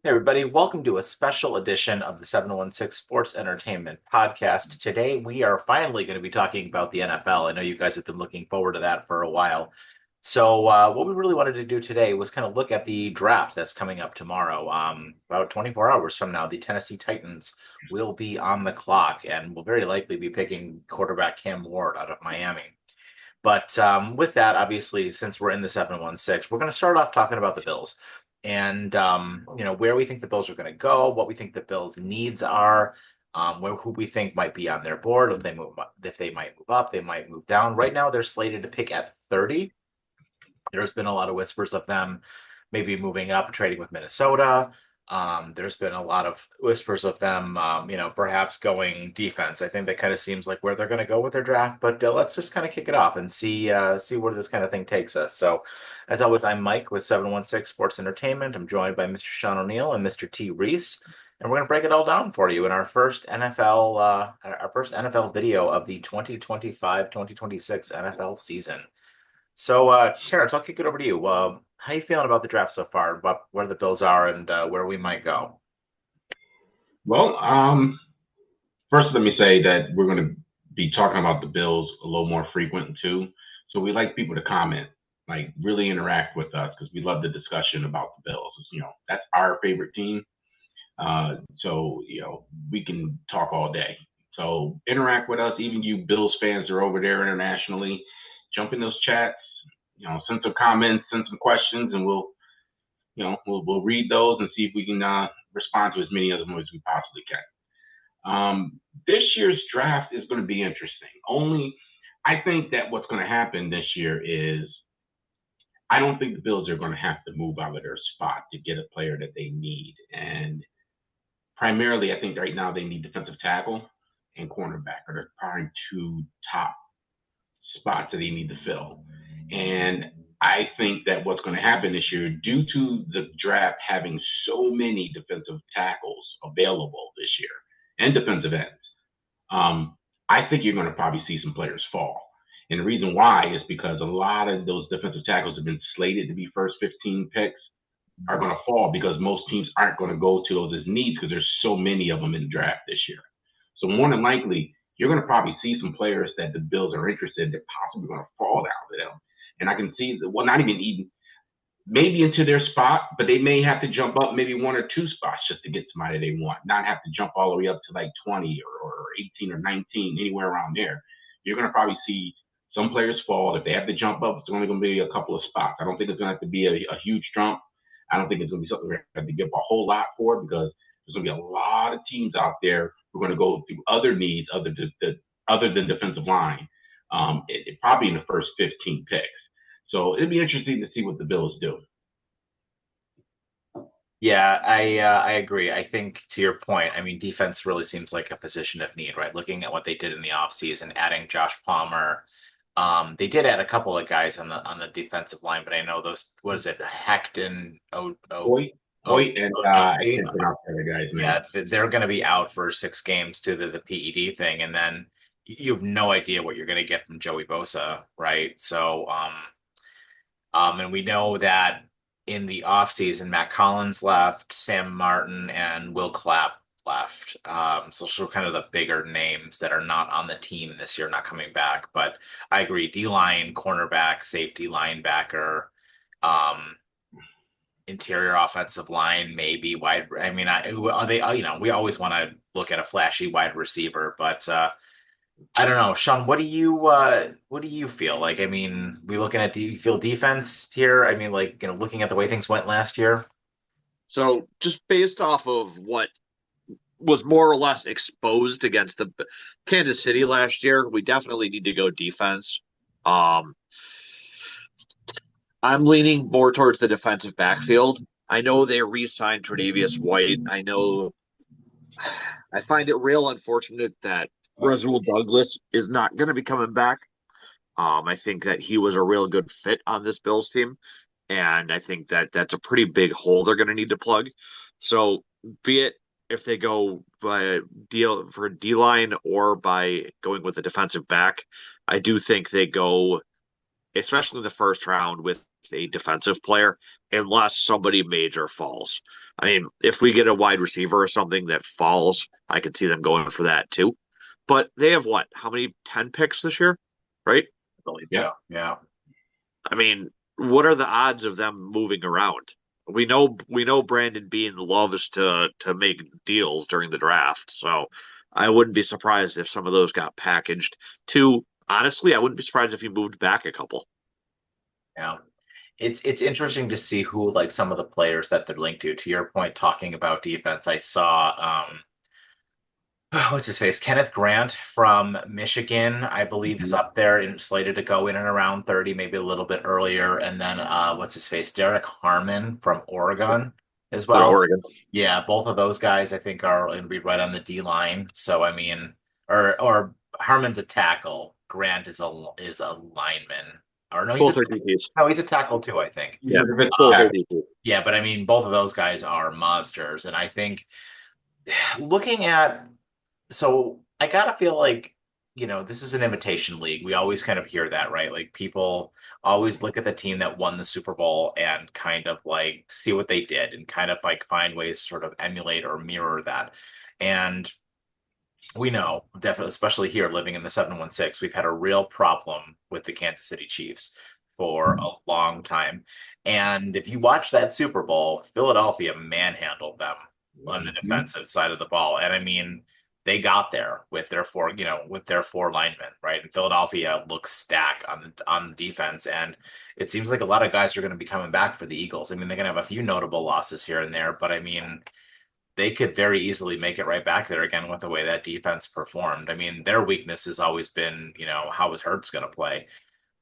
Hey everybody, welcome to a special edition of the 716 Sports Entertainment Podcast. Today we are finally going to be talking about the NFL. I know you guys have been looking forward to that for a while. What we really wanted to do today was kind of look at the draft that's coming up tomorrow. About 24 hours from now, the Tennessee Titans will be on the clock and will very likely be picking quarterback Cam Ward out of Miami. But with that, obviously, since we're in the 716, we're going to start off talking about the Bills and where we think the Bills are going to go, what we think the Bills' needs are, who we think might be on their board, if they might move up, they might move down. Right now, they're slated to pick at 30. There's been a lot of whispers of them maybe moving up, trading with Minnesota. There's been a lot of whispers of them, perhaps going defense. I think that kind of seems like where they're going to go with their draft. But let's just kind of kick it off and see where this kind of thing takes us. So, as always, I'm Mike with 716 Sports Entertainment. I'm joined by Mr. Sean O'Neill and Mr. T. Reese, and we're going to break it all down for you in our first NFL video of the 2025-2026 NFL season. Terrence, I'll kick it over to you. How you feeling about the draft so far? About where the Bills are and where we might go? Well, first let me say that we're going to be talking about the Bills a little more frequent too. So we like people to comment, like really interact with us because we love the discussion about the Bills. That's our favorite team. We can talk all day. So interact with us, even you Bills fans are over there internationally. Jump in those chats, send some comments, send some questions, and we'll read those and see if we can respond to as many of them as we possibly can. This year's draft is going to be interesting. I think that what's going to happen this year is I don't think the Bills are going to have to move out of their spot to get a player that they need. And primarily, I think right now they need defensive tackle and cornerback are the probably two top spots that they need to fill. And I think that what's going to happen this year, due to the draft having so many defensive tackles available this year and defensive ends, I think you're going to probably see some players fall. And the reason why is because a lot of those defensive tackles have been slated to be first 15 picks are going to fall because most teams aren't going to go to those as needs because there's so many of them in the draft this year. So more than likely, you're going to probably see some players that the Bills are interested in that possibly going to fall down to them. And I can see that, well, not even maybe into their spot, but they may have to jump up maybe one or two spots just to get somebody they want, not have to jump all the way up to like 20 or 18 or 19, anywhere around there. You're going to probably see some players fall. If they have to jump up, it's only going to be a couple of spots. I don't think it's going to have to be a huge jump. I don't think it's going to be something we have to give a whole lot for because there's going to be a lot of teams out there who are going to go through other needs other than defensive line, probably in the first 15 picks. So it'd be interesting to see what the Bills do. Yeah, I agree. I think to your point, I mean, defense really seems like a position of need, right? Looking at what they did in the offseason, adding Josh Palmer. They did add a couple of guys on the defensive line, but I know those, what is it, Hecht and Hoyt and I can't pronounce the other guy's name. Yeah, they're going to be out for 6 games due to the PED thing, and then you have no idea what you're going to get from Joey Bosa, right? And we know that in the offseason, Matt Collins left, Sam Martin and Will Clapp left. So kind of the bigger names that are not on the team this year, not coming back. But I agree, D-line, cornerback, safety, linebacker, interior offensive line, maybe wide. I mean, we always want to look at a flashy wide receiver, but I don't know, Sean. What do you feel like? I mean, we looking at, do you feel defense here? I mean, like, looking at the way things went last year. So just based off of what was more or less exposed against the Kansas City last year, we definitely need to go defense. I'm leaning more towards the defensive backfield. I know they re-signed Tre'Davious White. I find it real unfortunate that Rasul Douglas is not going to be coming back. I think that he was a real good fit on this Bills team, and I think that that's a pretty big hole they're going to need to plug. So, be it if they go by deal for D-line or by going with a defensive back, I do think they go, especially in the first round, with a defensive player unless somebody major falls. I mean, if we get a wide receiver or something that falls, I could see them going for that too. But they have what? How many 10 picks this year? Right? I believe Yep. so. Yeah. I mean, what are the odds of them moving around? We know Brandon Bean loves to make deals during the draft, so I wouldn't be surprised if some of those got packaged. Too honestly, I wouldn't be surprised if he moved back a couple. Yeah. It's interesting to see who like some of the players that they're linked to. To your point, talking about defense, I saw what's his face? Kenneth Grant from Michigan, I believe, is Mhm. up there and slated to go in and around 30, maybe a little bit earlier. And then what's his face? Derek Harmon from Oregon as For well. Oregon. Yeah, both of those guys I think are going to be right on the D line. So I mean, or Harmon's a tackle, Grant is a lineman. Or no, Both are DPs. he's a tackle too, I think. He's Yeah, a defensive both are tackle. DPs. Yeah, but I mean, both of those guys are monsters, and I think looking at so I gotta feel like, this is an imitation league. We always kind of hear that, right? Like people always look at the team that won the Super Bowl and kind of like see what they did and kind of like find ways to sort of emulate or mirror that. And we know, definitely, especially here living in the 716, we've had a real problem with the Kansas City Chiefs for a long time. And if you watch that Super Bowl, Philadelphia manhandled them on the Mhm. defensive side of the ball. And I mean, they got there with their four linemen, right? And Philadelphia looks stacked on defense. And it seems like a lot of guys are going to be coming back for the Eagles. I mean, they're going to have a few notable losses here and there, but I mean, they could very easily make it right back there again with the way that defense performed. I mean, their weakness has always been, how is Hurts going to play?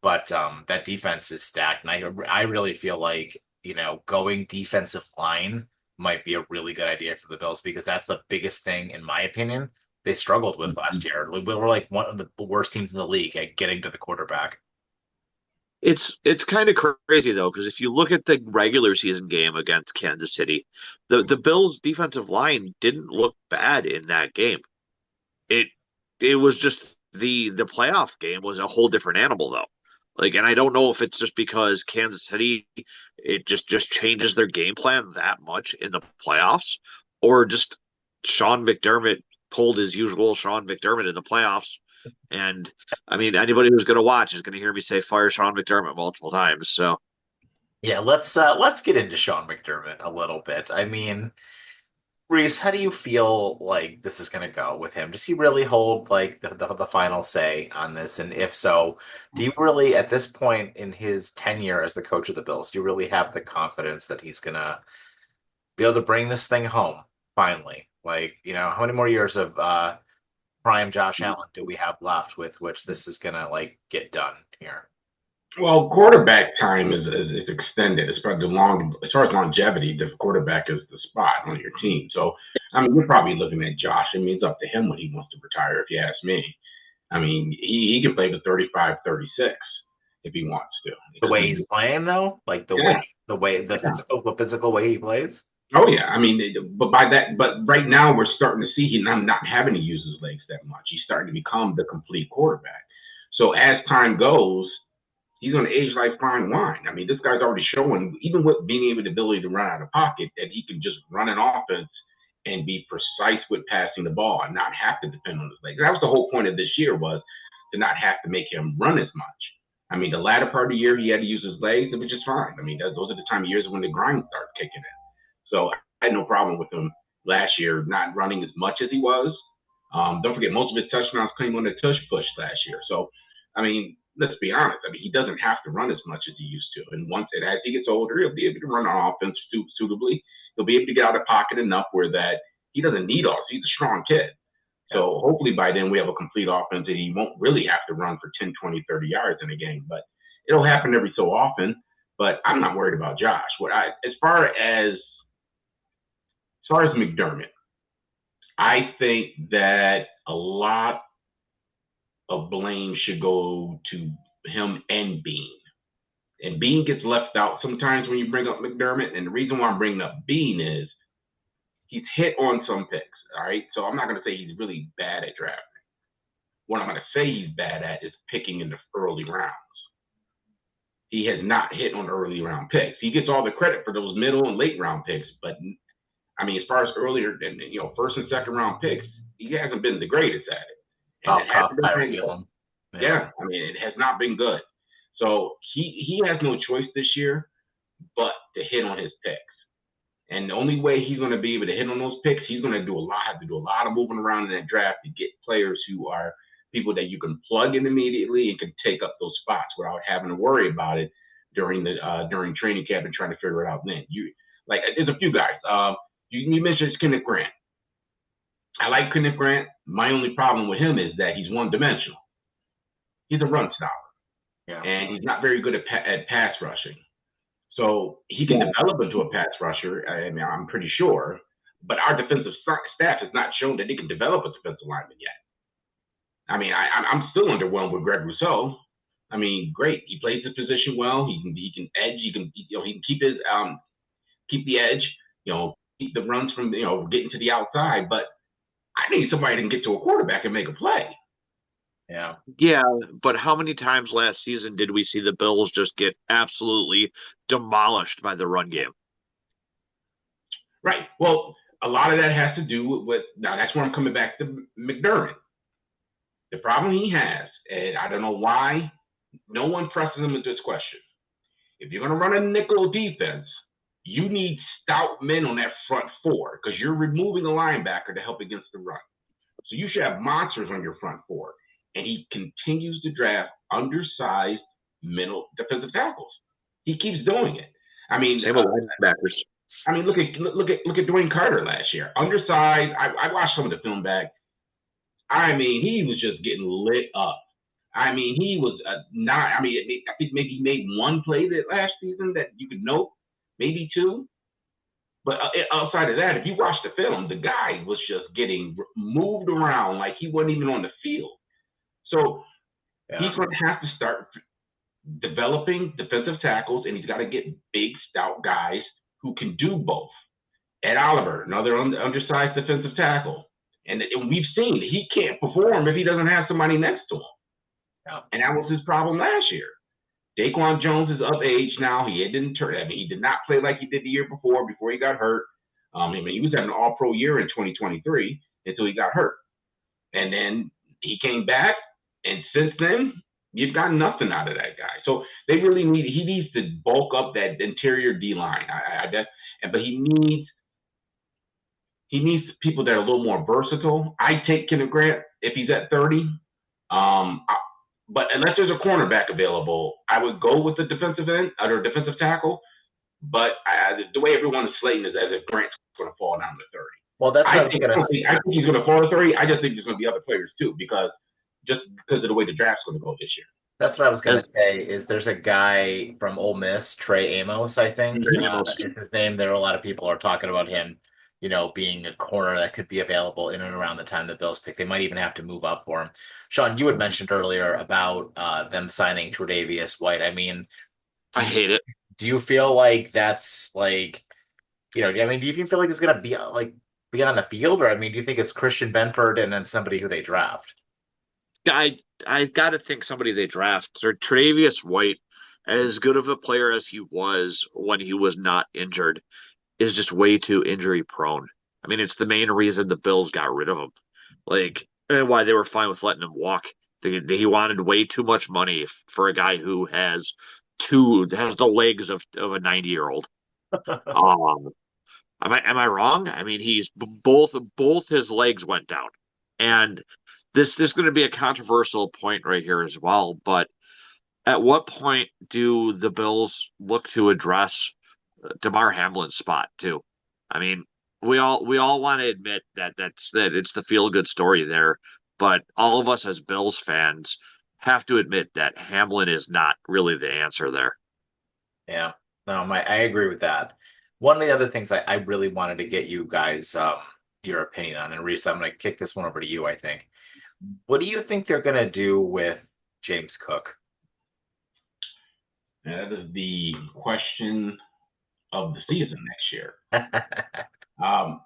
But that defense is stacked, and I really feel like, going defensive line might be a really good idea for the Bills because that's the biggest thing, in my opinion, they struggled with last Mhm. year. We were like one of the worst teams in the league at getting to the quarterback. It's kind of crazy though, because if you look at the regular season game against Kansas City, the Bills' defensive line didn't look bad in that game. It it was just the playoff game was a whole different animal though. Like, and I don't know if it's just because Kansas City it just changes their game plan that much in the playoffs, or just Sean McDermott pulled his usual Sean McDermott in the playoffs. And I mean, anybody who's going to watch is going to hear me say fire Sean McDermott multiple times. So Yeah, let's get into Sean McDermott a little bit. I mean, Reese, how do you feel like this is going to go with him? Does he really hold like the final say on this? And if so, do you really, at this point in his tenure as the coach of the Bills, do you really have the confidence that he's going to be able to bring this thing home finally? Like, how many more years of prime Josh Allen do we have left with which this is going to like get done here? Well, quarterback time is extended. It's probably as far as longevity, the quarterback is the spot on your team. So, I mean, you're probably looking at Josh. I mean, it's up to him when he wants to retire, if you ask me. I mean, he can play to 35, 36 if he wants to. It The way he's doesn't, playing though, like yeah, yeah. the physical way he plays. Oh yeah, I mean, but right now we're starting to see him not having to use his legs that much. He's starting to become the complete quarterback. So as time goes, he's going to age like fine wine. I mean, this guy's already showing, even with being able the ability to run out of pocket, that he can just run an offense and be precise with passing the ball and not have to depend on his legs. That was the whole point of this year, was to not have to make him run as much. I mean, the latter part of the year he had to use his legs, it was just fine. I mean, those are the time of years when the grind starts kicking in. So I had no problem with him last year not running as much as he was. Don't forget, most of his touchdowns came on the tush push last year. So, I mean, let's be honest. I mean, he doesn't have to run as much as he used to. And as he gets older, he'll be able to run on offense suitably. He'll be able to get out of pocket enough where that he doesn't need all. He's a strong kid. So hopefully by then we have a complete offense that he won't really have to run for 10, 20, 30 yards in a game. But it'll happen every so often. But I'm not worried about Josh. As far as McDermott, I think that a lot of blame should go to him and Bean. And Bean gets left out sometimes when you bring up McDermott. And the reason why I'm bringing up Bean is he's hit on some picks. All right. So I'm not going to say he's really bad at drafting. What I'm going to say he's bad at is picking in the early rounds. he has not hit on early round picks. He gets all the credit for those middle and late round picks, but I mean, as far as earlier than first and second round picks, he hasn't been the greatest at it, and Oh, it hasn't Kyrie been good. Elam. Yeah, I mean, it has not been good. So he has no choice this year but to hit on his picks. And the only way he's going to be able to hit on those picks, he's going to have to do a lot of moving around in that draft to get players who are people that you can plug in immediately and can take up those spots without having to worry about it during training camp and trying to figure it out. Then there's a few guys. You mentioned Kenneth Grant. I like Kenneth Grant. My only problem with him is that he's one dimensional. He's a run stopper, and he's not very good at pass rushing. So he can develop into a pass rusher. I mean, I'm pretty sure, but our defensive staff has not shown that he can develop a defensive lineman yet. I mean, I'm still underwhelmed with Greg Rousseau. I mean, great. He plays his position well. He can edge. He can keep the edge. Keep the runs from getting to the outside. But I need somebody that can get to a quarterback and make a play. Yeah. Yeah, but how many times last season did we see the Bills just get absolutely demolished by the run game? Right. Well, a lot of that has to do with now that's where I'm coming back to McDermott. The problem he has, and I don't know why no one presses him with this question. If you're going to run a nickel defense, you need stout men on that front four because you're removing a linebacker to help against the run. So you should have monsters on your front four. And he continues to draft undersized middle defensive tackles. He keeps doing it. I mean, same with linebackers. I mean, look at Dwayne Carter last year. Undersized. I watched some of the film back. I mean, he was just getting lit up. I mean, he was not. I mean, I think maybe he made one play that last season that you could note, maybe two. But outside of that, if you watch the film, the guy was just getting moved around like he wasn't even on the field. So he's going to have to start developing defensive tackles, and he's got to get big, stout guys who can do both. Ed Oliver, another undersized defensive tackle. And we've seen he can't perform if he doesn't have somebody next to him. Yeah. And that was his problem last year. Daquan Jones is of age now. He did not play like he did the year before he got hurt. I mean, he was having an all-pro year in 2023 until he got hurt. And then he came back. And since then, you've got nothing out of that guy. So he needs to bulk up that interior D line. But he needs people that are a little more versatile. I take Kenneth Grant if he's at 30. But unless there's a cornerback available, I would go with the defensive end or defensive tackle. But the way everyone is slating is as if Grant's going to fall down to 30. Well, that's what I think he's going to fall to 30. I just think there's going to be other players too because of the way the draft's going to go this year. That's what I was going to say. Is there's a guy from Ole Miss, Trey Amos, I think is his name. There are a lot of people are talking about him, being a corner that could be available in and around the time the Bills pick. They might even have to move up for him. Sean, you had mentioned earlier about them signing Tre'Davious White. I mean, I hate it. Do you feel like that's like, do you feel like it's going to be be on the field, or do you think it's Christian Benford and then somebody who they draft? I got to think somebody they draft. So Tre'Davious White, as good of a player as he was when he was not injured, is just way too injury prone. I mean, it's the main reason the Bills got rid of him. And why they were fine with letting him walk. He wanted way too much money for a guy who has the legs of a 90-year-old. Am I wrong? I mean, he's both his legs went down, and this is going to be a controversial point right here as well. But at what point do the Bills look to address Damar Hamlin's spot too? I mean, we all want to admit that it's the feel good story there, but all of us as Bills fans have to admit that Hamlin is not really the answer there. Yeah, no, I agree with that. One of the other things I really wanted to get you guys your opinion on, and Reese, I'm going to kick this one over to you, I think. What do you think they're going to do with James Cook? That is the question of the season next year.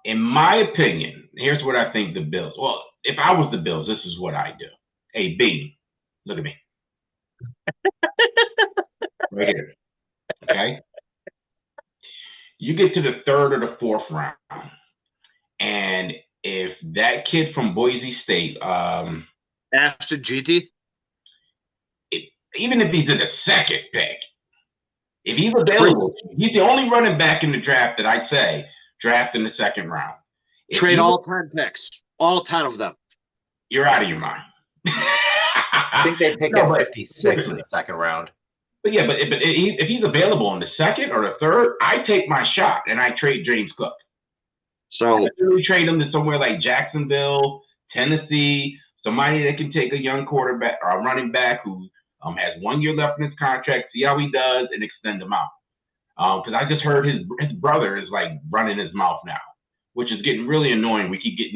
In my opinion, here's what I think the Bills. Well, if I was the Bills, this is what I do. Hey, B, look at me. right here. Okay. You get to the third or the fourth round, and if that kid from Boise State, Ashton GT. Even if he's in the second pick, if he's Trade, available, he's the only running back in the draft that I say draft in the second round. If trade you, all 10 picks, all 10 of them. you're out of your mind. I think they pick No, at but 56 in the second round. if he's available in the second or the third, I take my shot and I trade James Cook. So I really trade him to somewhere like Jacksonville, Tennessee, somebody that can take a young quarterback or a running back who has 1 year left in his contract, see how he does, and extend him out. Because I just heard his brother is like running his mouth now, which is getting really annoying. We keep getting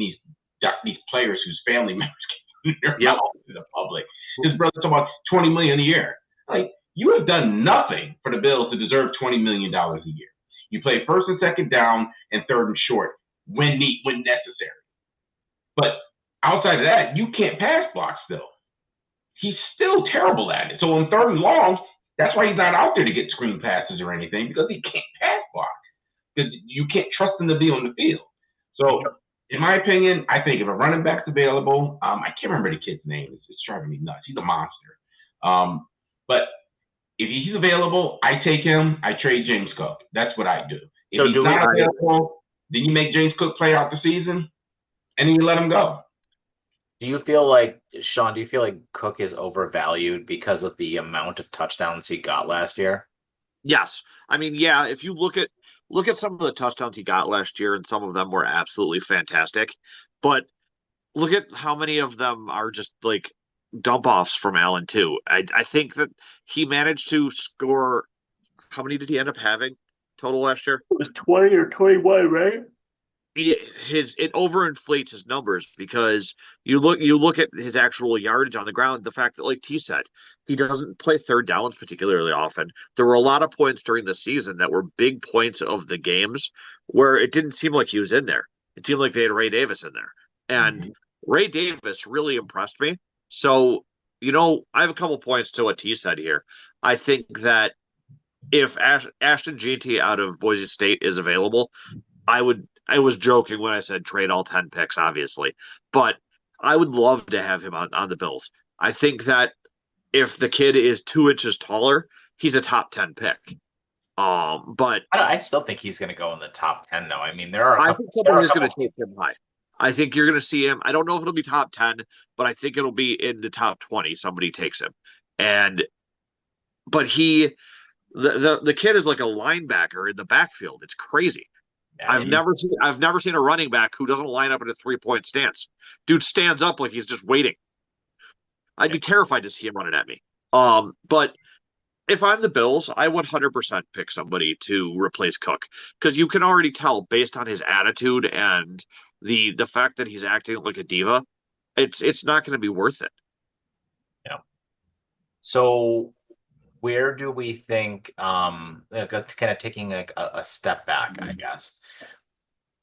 these players whose family members keep their mouth to the public. His brother's talking about $20 million a year. Like, you have done nothing for the Bills to deserve $20 million a year. You play first and second down and third and short when necessary. But outside of that, you can't pass block still. He's still terrible at it. So on third and long, that's why he's not out there to get screen passes or anything, because he can't pass block. Because you can't trust him to be on the field. So, in my opinion, I think if a running back's available, I can't remember the kid's name. It's driving me nuts. He's a monster. But if he's available, I take him. I trade James Cook. That's what I do. If So he's do we? not available, then you make James Cook play out the season, and then you let him go. Do you feel like, Sean, do you feel like Cook is overvalued because of the amount of touchdowns he got last year? yes, I mean, yeah. If you look at some of the touchdowns he got last year, and some of them were absolutely fantastic, but look at how many of them are just like dump offs from Allen too. I think that he managed to score. How many did he end up having total last year? It was 20 or 21, right? It overinflates his numbers because you look at his actual yardage on the ground. The fact that, like T said, he doesn't play third downs particularly often. There were a lot of points during the season that were big points of the games where it didn't seem like he was in there. It seemed like they had Ray Davis in there, and Ray Davis really impressed me. So, I have a couple points to what T said here. I think that if Ashton GT out of Boise State is available, I was joking when I said trade all 10 picks, obviously, but I would love to have him on the Bills. I think that if the kid is 2 inches taller, he's a top 10 pick. But I still think he's going to go in the top 10, though. I mean, there are a I couple. think There are someone a is going couple. to take him high. I think you're going to see him. I don't know if it'll be top 10, but I think it'll be in the top 20. Somebody takes him. And, but the kid is like a linebacker in the backfield. It's crazy. Yeah, I've never seen a running back who doesn't line up in a 3 point stance. Dude stands up like he's just waiting. I'd yeah. be terrified to see him running at me. But if I'm the Bills, I would 100% pick somebody to replace Cook because you can already tell based on his attitude and the fact that he's acting like a diva, it's not going to be worth it. Yeah. So where do we think, kind of taking like a step back, I guess.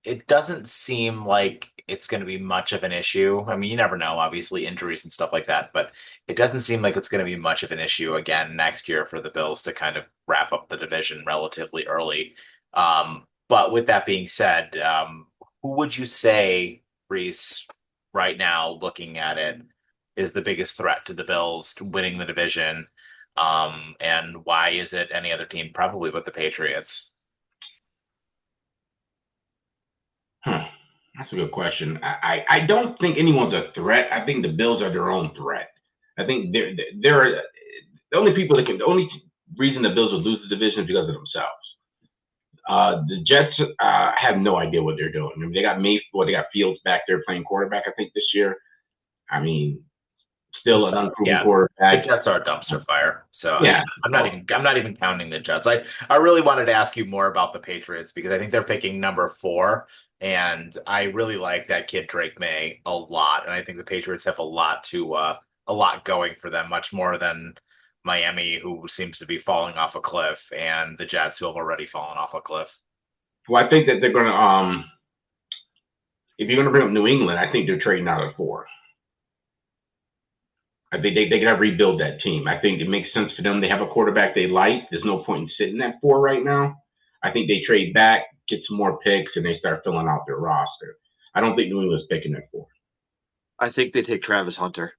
It doesn't seem like it's going to be much of an issue. I mean, you never know, obviously, injuries and stuff like that, but it doesn't seem like it's going to be much of an issue again next year for the Bills to kind of wrap up the division relatively early. But with that being said, who would you say, Reese, right now, looking at it, is the biggest threat to the Bills to winning the division? And why is it any other team? Probably with the Patriots. That's a good question. I don't think anyone's a threat. I think the Bills are their own threat. I think they're the only people that can. The only reason the Bills will lose the division is because of themselves. The Jets have no idea what they're doing. I mean, they got Fields back there playing quarterback. I think this year. I mean, still an unproven Yeah, the quarterback. Jets are a dumpster fire. So Yeah, I'm not even counting the Jets. I really wanted to ask you more about the Patriots because I think they're picking number 4. And I really like that kid Drake May a lot. And I think the Patriots have a lot going for them, much more than Miami, who seems to be falling off a cliff, and the Jets, who have already fallen off a cliff. Well, I think that they're going to. If you're going to bring up New England, I think they're trading out at 4. I think they got to rebuild that team. I think it makes sense for them. They have a quarterback they like. There's no point in sitting at 4 right now. I think they trade back, get some more picks, and they start filling out their roster. I don't think New England's picking at 4. I think they take Travis Hunter.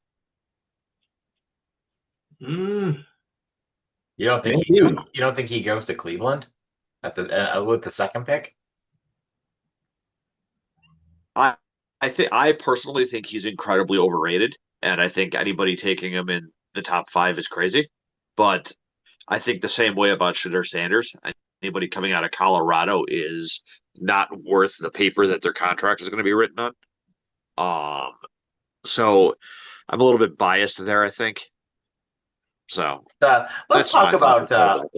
Mm, You maybe. don't think he goes to Cleveland at the with the second pick? I I personally think he's incredibly overrated, and I think anybody taking him in the top 5 is crazy. But I think the same way about Shadur Sanders. Anybody coming out of Colorado is not worth the paper that their contract is going to be written on. Um, so I'm a little bit biased there, I think. So Let's that's talk my thought about for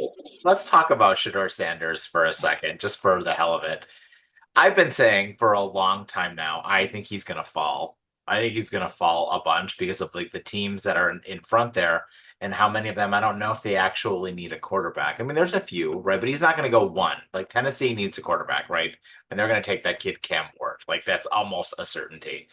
quarterback. Shador Sanders for a second, just for the hell of it. I've been saying for a long time now, I think he's going to fall. I think he's going to fall a bunch because of like the teams that are in front there and how many of them I don't know if they actually need a quarterback. I mean, there's a few, right? But he's not going to go one. Like Tennessee needs a quarterback, right? And they're going to take that kid Cam Ward. Like that's almost a certainty.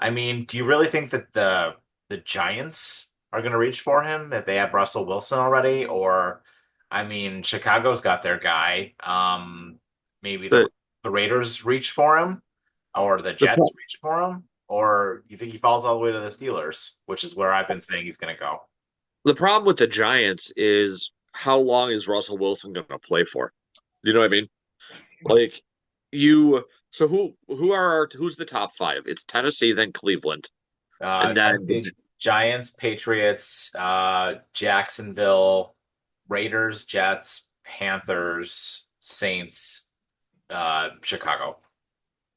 I mean, do you really think that the Giants are going to reach for him if they have Russell Wilson already? Or, I mean, Chicago's got their guy. Maybe The the Raiders reach for him, or the the Jets reach for him, or you think he falls all the way to the Steelers, which is where I've been saying he's going to go. the problem with the Giants is how long is Russell Wilson going to play for? You know what I mean? Like you. So who's the top 5? It's Tennessee, then Cleveland, and then Tennessee, Giants, Patriots, Jacksonville, Raiders, Jets, Panthers, Saints, Chicago.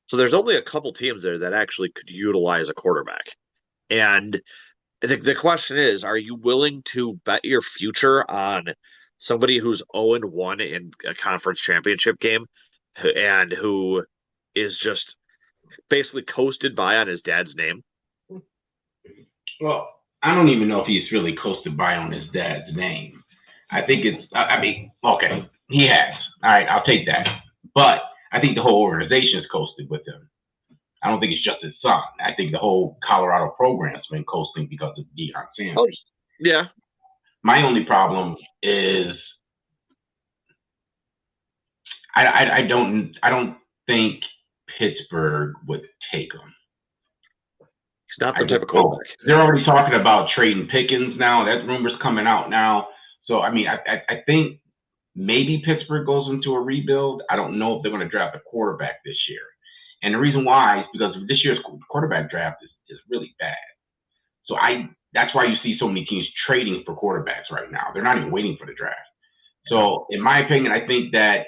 so there's only a couple teams there that actually could utilize a quarterback. And the question is, are you willing to bet your future on somebody who's 0-1 in a conference championship game and who is just basically coasted by on his dad's name? Well, I don't even know if he's really coasted by on his dad's name. I think it's, I mean, okay, he has. All right, I'll take that. But I think the whole organization is coasted with him. I don't think it's just his son. I think the whole Colorado program's been coasting because of Deion Oh, Sanders. yeah. My only problem is I don't think Pittsburgh would take him. He's not I the type just of don't. quarterback. They're already talking about trading Pickens now. That rumor's coming out now. So I mean, I think maybe Pittsburgh goes into a rebuild. I don't know if they're going to draft a quarterback this year. And the reason why is because this year's quarterback draft is really bad. So that's why you see so many teams trading for quarterbacks right now. They're not even waiting for the draft. So in my opinion, I think that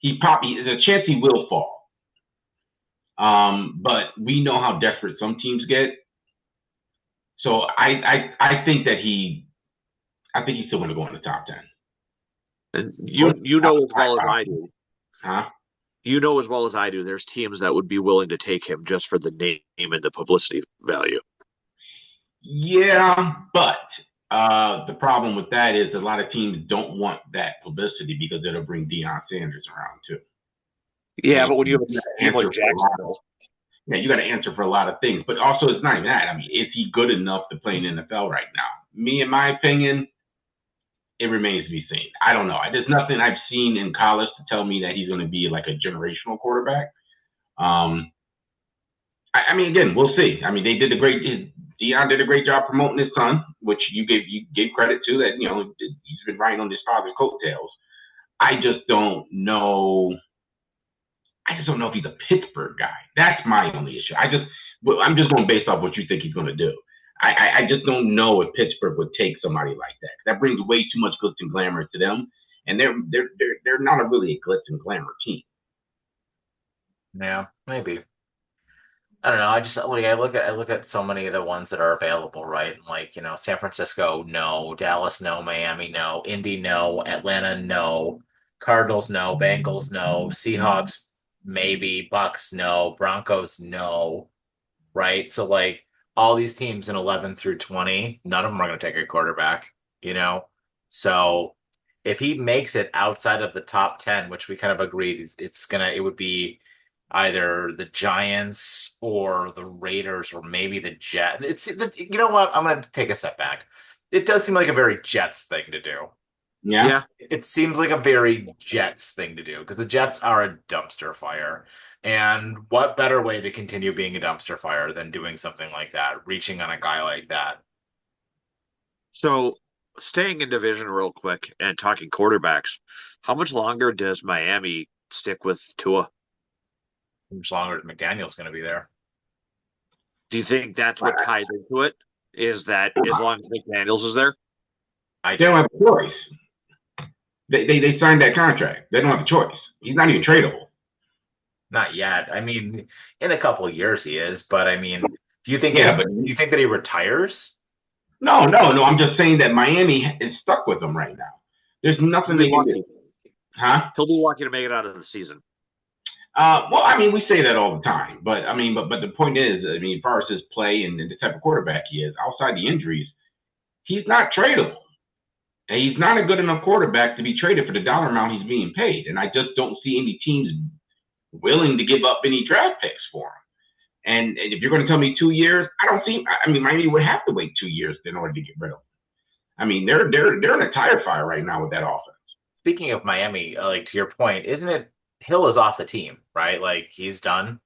there's a chance he will fall. But we know how desperate some teams get. So I think that I think he's still going to go in the top 10. And you know as well as I do. Huh? You know as well as I do, there's teams that would be willing to take him just for the name and the publicity value. Yeah, but the problem with that is a lot of teams don't want that publicity because it'll bring Deion Sanders around too. Yeah, And but when you have you a team like Jacksonville, you got to answer for a lot of things. But also, it's not even that. I mean, is he good enough to play in the NFL right now? Me, in my opinion, it remains to be seen. I don't know. There's nothing I've seen in college to tell me that he's going to be like a generational quarterback. I mean, again, we'll see. I mean, Deion did a great job promoting his son, which you gave credit to. That he's been riding on his father's coattails. I just don't know. I just don't know if he's a Pittsburgh guy. That's my only issue. I'm just going based off what you think he's going to do. I just don't know if Pittsburgh would take somebody like that. That brings way too much glitz and glamour to them, and they're not a really a glitz and glamour team. Yeah, maybe. I don't know. I just like I look at so many of the ones that are available, right? Like, San Francisco, no, Dallas, no, Miami, no, Indy, no, Atlanta, no, Cardinals, no, Bengals, no, Seahawks, maybe, Bucks, no, Broncos, no, right? So like all these teams in 11 through 20, none of them are going to take a quarterback, you know? So if he makes it outside of the top 10, which we kind of agreed it would be either the Giants or the Raiders or maybe the Jets. You know what? I'm going to take a step back. It does seem like a very Jets thing to do. Yeah. Yeah. It seems like a very Jets thing to do because the Jets are a dumpster fire. And what better way to continue being a dumpster fire than doing something like that, reaching on a guy like that? So staying in division real quick and talking quarterbacks, how much longer does Miami stick with Tua? As long as McDaniel's going to be there. Do you think that's what ties into it? Is that as long as McDaniels is there? I They do. don't have a choice. They signed that contract. They don't have a choice. He's not even tradable. Not yet. I mean, in a couple of years he is, but I mean, Yeah, but do you think that he retires? no. I'm just saying that Miami is stuck with him right now. There's He'll nothing be they can lucky. do. Huh? He'll be lucky to make it out of the season. Well, I mean, we say that all the time, but I mean, but the point is, I mean, as far as his play and the type of quarterback he is, outside the injuries, he's not tradable. And he's not a good enough quarterback to be traded for the dollar amount he's being paid. And I just don't see any teams willing to give up any draft picks for him. And if you're going to tell me 2 years, I don't see. I mean, Miami would have to wait 2 years in order to get rid of him. I mean, they're in a tire fire right now with that offense. Speaking of Miami, like to your point, isn't it Hill is off the team, right? Like he's done.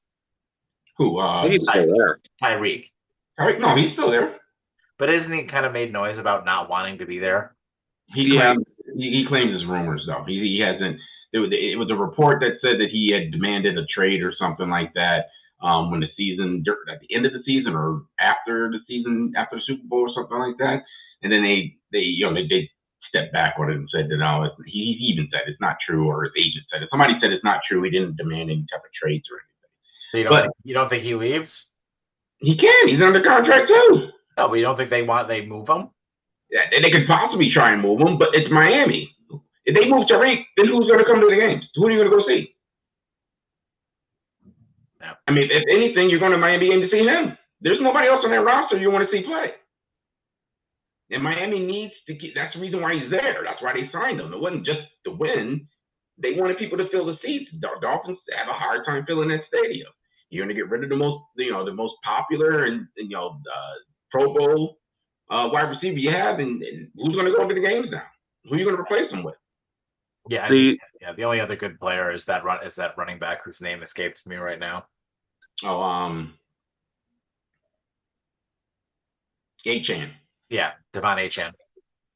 Who? I think he's still there. Tyreek. No, he's still there. But isn't he kind of made noise about not wanting to be there? He claims he claims his rumors though. He hasn't. It was a report that said that he had demanded a trade or something like that when the season at the end of the season or after the season after the Super Bowl or something like that. And then they stepped back on it and said that no, he even said it's not true, or his agent said it. Somebody said it's not true. He didn't demand any type of trades or anything. So But you don't think he leaves? he can. He's under contract too. No, but you don't think they move him? Yeah, they could possibly try and move him, but it's Miami. If they move Tariq, then who's going to come to the games? Who are you going to go see? No. I mean, if anything, you're going to Miami game to see him. There's nobody else on that roster you want to see play. And Miami needs to get. That's the reason why he's there. That's why they signed him. It wasn't just to win. They wanted people to fill the seats. The Dolphins have a hard time filling that stadium. You're going to get rid of the most popular and Pro Bowl wide receiver you have, and who's going to go to the games now? Who are you going to replace him with? Yeah, the only other good player is that running back whose name escapes me right now. Oh, Achane. Yeah, Devon Achane.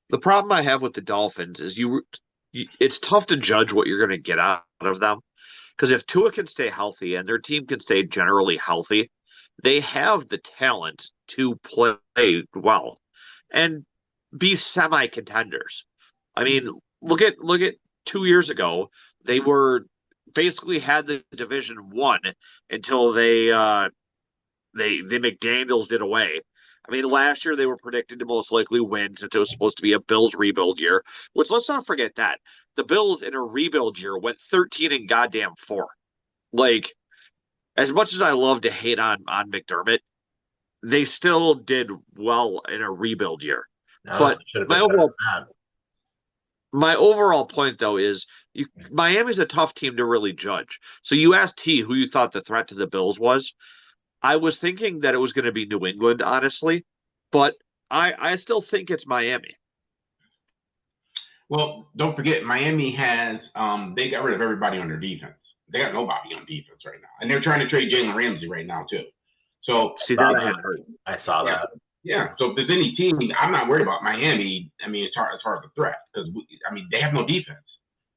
The problem I have with the Dolphins is it's tough to judge what you're going to get out of them. Because if Tua can stay healthy and their team can stay generally healthy, they have the talent to play well and be semi-contenders. I mean, look at 2 years ago. They were basically had the division won until they McDaniels did away. I mean, last year they were predicted to most likely win since it was supposed to be a Bills rebuild year, which let's not forget that. The Bills in a rebuild year went 13 and goddamn 4. Like, as much as I love to hate on McDermott, they still did well in a rebuild year. But my overall point, though, is Miami's a tough team to really judge. So you asked T who you thought the threat to the Bills was. I was thinking that it was going to be New England, honestly, but I still think it's Miami. Well, don't forget, Miami has they got rid of everybody on their defense. They got nobody on defense right now, and they're trying to trade Jalen Ramsey right now too. So I saw that. Yeah. So if there's any team, I'm not worried about Miami. I mean, as far as the threat, because they have no defense.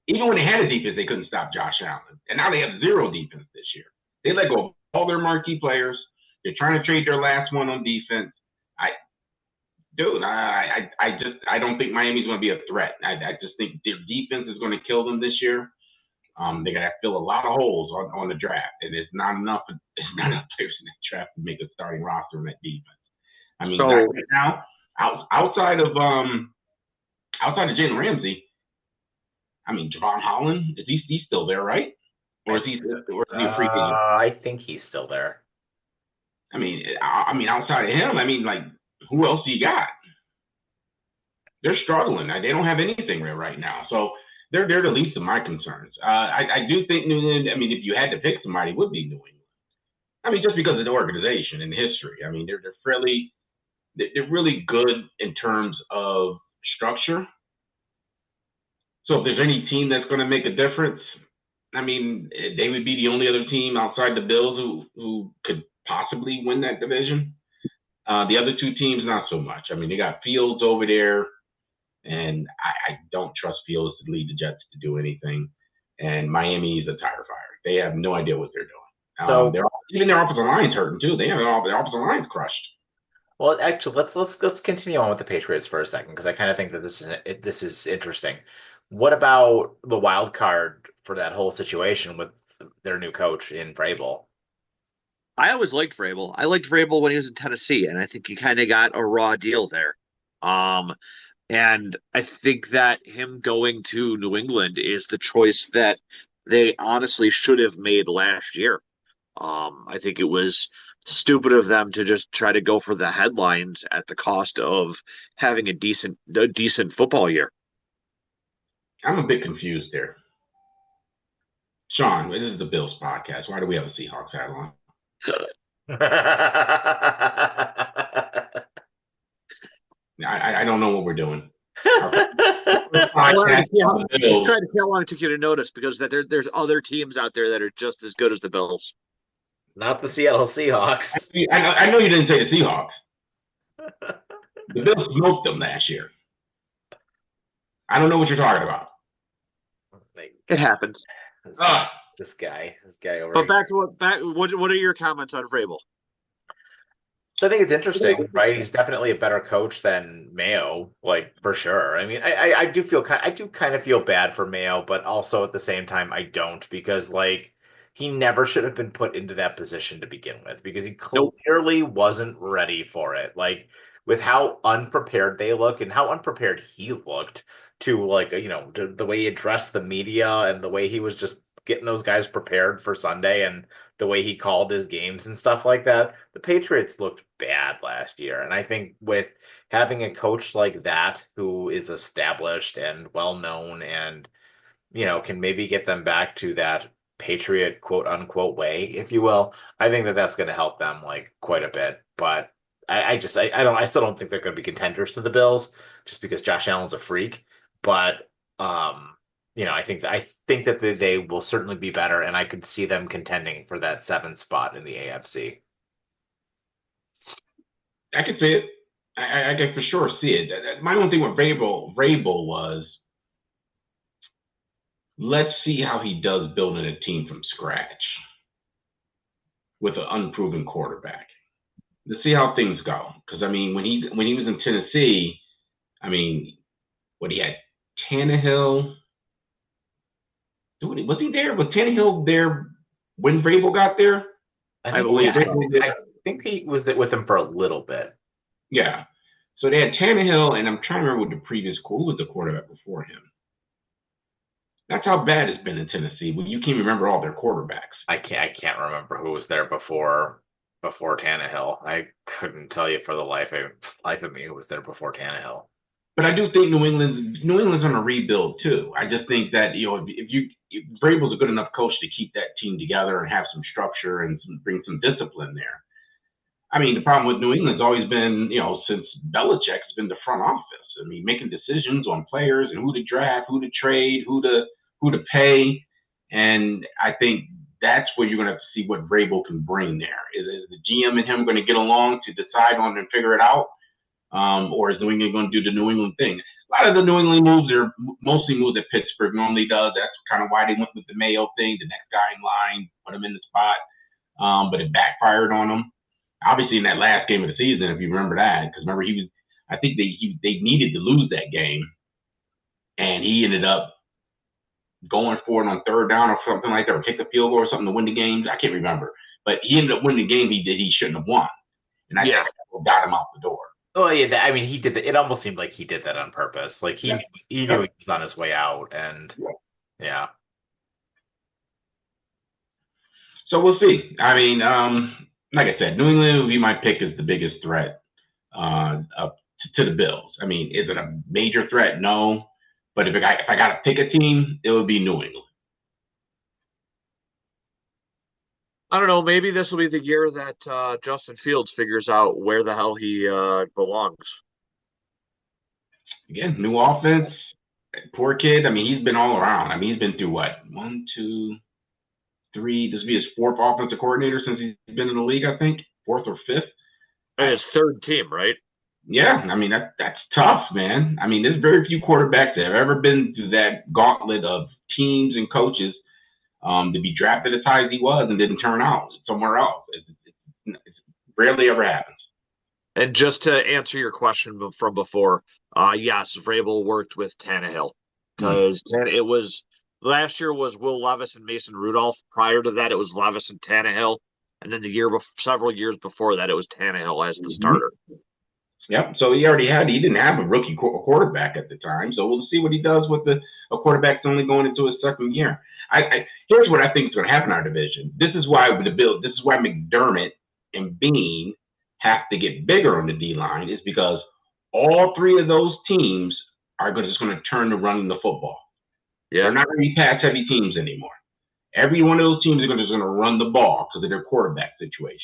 Even when they had a defense, they couldn't stop Josh Allen, and now they have zero defense this year. They let go of all their marquee players. They're trying to trade their last one on defense. I don't think Miami's going to be a threat. I just think their defense is going to kill them this year. They're going to fill a lot of holes on the draft, and it's not enough players in that draft to make a starting roster in that defense. I mean, right now, outside of Jalen Ramsey, I mean, Javon Holland, he's still there, right? Or is he a free agent? I think he's still there. I mean, outside of him, I mean, like, who else do you got? They're struggling. They don't have anything right now. So they're the least of my concerns. I do think New England. I mean, if you had to pick somebody, it would be New England. I mean, just because of the organization and history. I mean, they're really good in terms of structure. So if there's any team that's going to make a difference, I mean, they would be the only other team outside the Bills who could possibly win that division. The other two teams, not so much. I mean, they got Fields over there, and I don't trust Fields to lead the Jets to do anything. And Miami is a tire fire. They have no idea what they're doing. So, Even their offensive line's hurting too. They have their offensive line's crushed. well, actually, let's continue on with the Patriots for a second because I kind of think that this is interesting. What about the wild card for that whole situation with their new coach in Vrabel? I always liked Vrabel. I liked Vrabel when he was in Tennessee, and I think he kind of got a raw deal there. Um, and I think that him going to New England is the choice that they honestly should have made last year. I think it was stupid of them to just try to go for the headlines at the cost of having a decent football year. I'm a bit confused there. Sean, this is the Bills podcast. Why do we have a Seahawks hat on? I don't know what we're doing. I wanted to see how, just trying to see how long it took you to notice because there's other teams out there that are just as good as the Bills. Not the Seattle Seahawks. I know you didn't say the Seahawks. The Bills smoked them last year. I don't know what you're talking about. It happens. This guy over But here. what are your comments on Vrabel? So I think it's interesting, right? He's definitely a better coach than Mayo, like for sure. I mean, I do kind of feel bad for Mayo, but also at the same time I don't because like he never should have been put into that position to begin with because he Nope. clearly wasn't ready for it. Like with how unprepared they look and how unprepared he looked to like the way he addressed the media and the way he was just getting those guys prepared for Sunday and the way he called his games and stuff like that. The Patriots looked bad last year. And I think with having a coach like that who is established and well known and, can maybe get them back to that Patriot quote unquote way, if you will, I think that that's going to help them like quite a bit. But I still don't think they're going to be contenders to the Bills just because Josh Allen's a freak. But, I think that they will certainly be better, and I could see them contending for that seventh spot in the AFC. I can see it. I can for sure see it. My only thing with Vrabel was, let's see how he does building a team from scratch with an unproven quarterback. Let's see how things go. Because I mean, when he was in Tennessee, I mean, what he had Tannehill. Was he there? Was Tannehill there when Vrabel got there? I think he was with him for a little bit. Yeah. So they had Tannehill, and I'm trying to remember what the previous who was the quarterback before him. That's how bad it's been in Tennessee. Well, you can't remember all their quarterbacks. I can't remember who was there before Tannehill. I couldn't tell you for the life of me who was there before Tannehill. But I do think New England's on a rebuild too. I just think that if Vrabel's a good enough coach to keep that team together and have some structure and bring some discipline there. I mean, the problem with New England's always been, since Belichick's been the front office. I mean, making decisions on players and who to draft, who to trade, who to pay, and I think that's where you're going to have to see what Vrabel can bring there. Is the GM and him going to get along to decide on and figure it out? Or is New England going to do the New England thing? A lot of the New England moves are mostly moves that Pittsburgh normally does. That's kind of why they went with the Mayo thing, the next guy in line, put him in the spot, but it backfired on them. Obviously, in that last game of the season, if you remember that, because remember I think they needed to lose that game, and he ended up going for it on third down or something like that, or kick a field goal or something to win the game. I can't remember, but he ended up winning the game he shouldn't have won, and I think got him out the door. Oh yeah, I mean he did that. It almost seemed like he did that on purpose. Like he knew he was on his way out, and yeah. So we'll see. I mean, like I said, New England would be my pick as the biggest threat up to the Bills. I mean, is it a major threat? No. But if I got to pick a team, it would be New England. I don't know. Maybe this will be the year that Justin Fields figures out where the hell he belongs. Again, new offense, poor kid. I mean, he's been all around. I mean, he's been through what, one, two, three. This will be his fourth offensive coordinator since he's been in the league. I think fourth or fifth. And his third team, right? Yeah, I mean that's tough, man. I mean, there's very few quarterbacks that have ever been through that gauntlet of teams and coaches to be drafted as high as he was and didn't turn out somewhere else. It rarely ever happens. And just to answer your question from before, yes, Vrabel worked with Tannehill because it was last year was Will Levis and Mason Rudolph. Prior to that, it was Levis and Tannehill, and then several years before that, it was Tannehill as the starter. Yep. So he didn't have a rookie quarterback at the time. So we'll see what he does with a quarterback that's only going into his second year. Here's what I think is going to happen in our division. This is why McDermott and Bean have to get bigger on the D line is because all three of those teams are just going to turn to running the football. Yeah. They're not going to be pass heavy teams anymore. Every one of those teams are just going to run the ball because of their quarterback situation.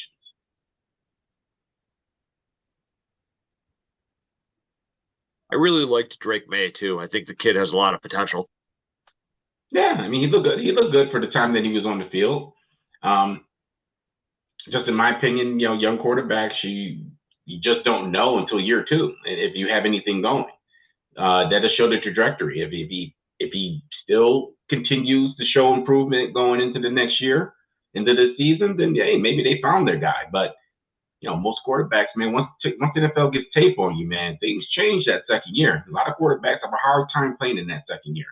I really liked Drake May too. I think the kid has a lot of potential. Yeah, I mean he looked good. He looked good for the time that he was on the field. Just in my opinion, young quarterbacks, you just don't know until year two if you have anything going. That'll show the trajectory. If he still continues to show improvement going into the next year, into the season, then hey, maybe they found their guy. But most quarterbacks, man, once the NFL gets tape on you, man, things change that second year. A lot of quarterbacks have a hard time playing in that second year.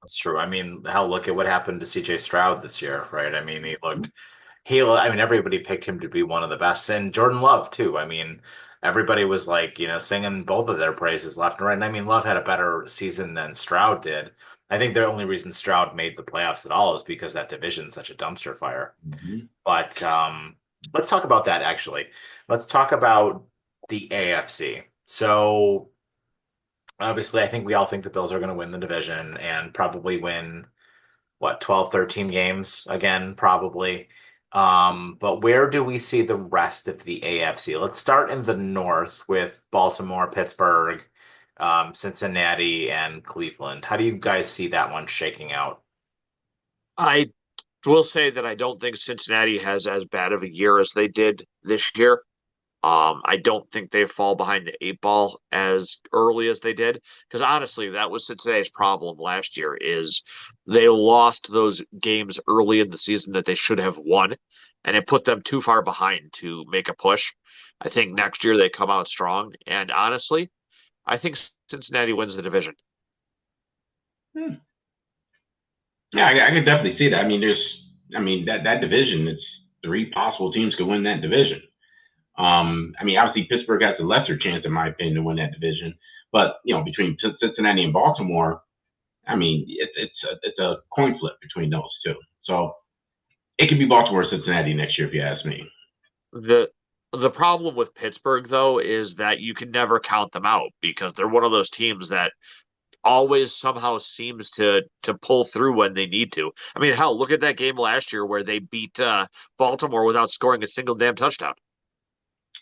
That's true. I mean, hell, look at what happened to CJ Stroud this year, right? I mean, I mean, everybody picked him to be one of the best, and Jordan Love too. I mean, everybody was like, singing both of their praises left and right. And I mean, Love had a better season than Stroud did. I think the only reason Stroud made the playoffs at all is because that division's such a dumpster fire. Mm-hmm. But let's talk about that actually. Let's talk about the AFC. So obviously, I think we all think the Bills are going to win the division and probably win what, 12, 13 games again, probably. But where do we see the rest of the AFC? Let's start in the North with Baltimore, Pittsburgh, Cincinnati, and Cleveland. How do you guys see that one shaking out? I will say that I don't think Cincinnati has as bad of a year as they did this year. I don't think they fall behind the eight ball as early as they did because honestly, that was Cincinnati's problem last year is they lost those games early in the season that they should have won, and it put them too far behind to make a push. I think next year they come out strong, and honestly, I think Cincinnati wins the division. Yeah, I could definitely see that. I mean that division. It's three possible teams could win that division. I mean, obviously Pittsburgh has a lesser chance, in my opinion, to win that division. But between Cincinnati and Baltimore, I mean, it's a coin flip between those two. So it could be Baltimore or Cincinnati next year, if you ask me. The problem with Pittsburgh though is that you can never count them out because they're one of those teams that always somehow seems to pull through when they need to. I mean, hell, look at that game last year where they beat Baltimore without scoring a single damn touchdown.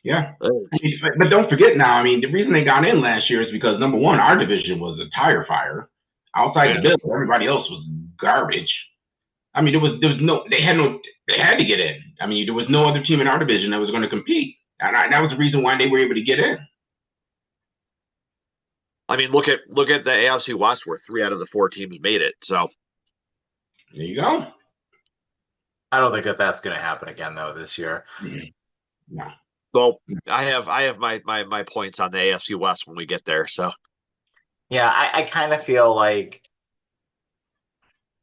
Yeah. But don't forget now, I mean, the reason they got in last year is because number one, our division was a tire fire. Outside the Bills, everybody else was garbage. I mean, they had to get in. I mean, there was no other team in our division that was going to compete. And that was the reason why they were able to get in. I mean, look at the AFC West where 3 out of the 4 teams made it. So there you go. I don't think that's going to happen again though this year. No. Well, I have my points on the AFC West when we get there. So yeah, I kind of feel like